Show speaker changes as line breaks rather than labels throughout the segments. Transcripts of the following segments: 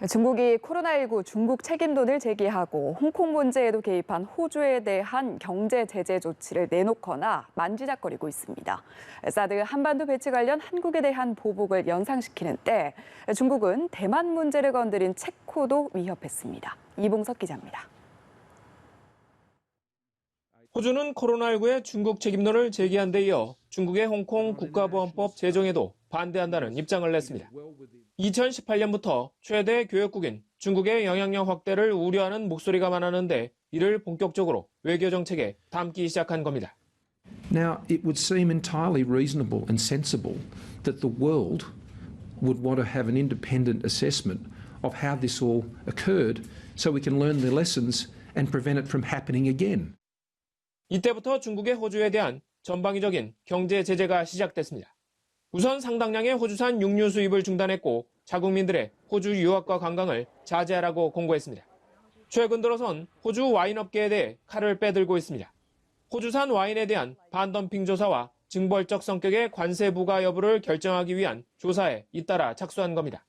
중국이 코로나19 중국 책임론을 제기하고 홍콩 문제에도 개입한 호주에 대한 경제 제재 조치를 내놓거나 만지작거리고 있습니다. 사드 한반도 배치 관련 한국에 대한 보복을 연상시키는 때 중국은 대만 문제를 건드린 체코도 위협했습니다. 이봉석 기자입니다.
호주는 코로나19의 중국 책임론을 제기한 데 이어 중국의 홍콩 국가보안법 제정에도 반대한다는 입장을 냈습니다. 2018년부터 최대 교역국인 중국의 영향력 확대를 우려하는 목소리가 많았는데 이를 본격적으로 외교 정책에 담기 시작한 겁니다.
Now, it would seem entirely reasonable and sensible that the world would want to have an independent assessment of how this all occurred so we can learn the lessons and prevent it from happening again.
이때부터 중국의 호주에 대한 전방위적인 경제 제재가 시작됐습니다. 우선 상당량의 호주산 육류 수입을 중단했고 자국민들의 호주 유학과 관광을 자제하라고 공고했습니다. 최근 들어선 호주 와인업계에 대해 칼을 빼들고 있습니다. 호주산 와인에 대한 반덤핑 조사와 징벌적 성격의 관세 부과 여부를 결정하기 위한 조사에 잇따라 착수한 겁니다.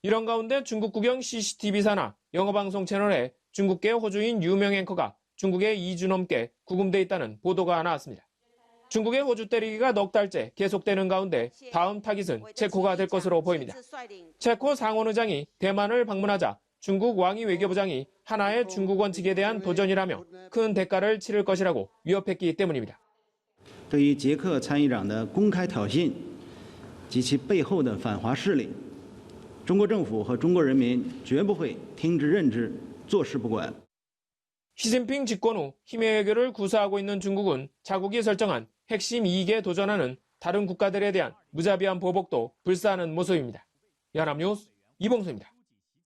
이런 가운데 중국 국영 CCTV사나 영어방송 채널에 중국계 호주인 유명 앵커가 중국에 2주 넘게 구금돼 있다는 보도가 나왔습니다. 중국의 호주 때리기가 넉 달째 계속되는 가운데 다음 타깃은 체코가 될 것으로 보입니다. 체코 상원의장이 대만을 방문하자 중국 왕이 외교부장이 하나의 중국 원칙에 대한 도전이라며 큰 대가를 치를 것이라고 위협했기 때문입니다.
对于捷克参议长的公开挑衅及其背后的反华势力，中国政府和中国人民绝不会听之任之，坐视不管。
시진핑 집권 후 힘의 외교를 구사하고 있는 중국은 자국이 설정한 핵심 이익에 도전하는 다른 국가들에 대한 무자비한 보복도 불사하는 모습입니다. 연합뉴스 이봉수입니다.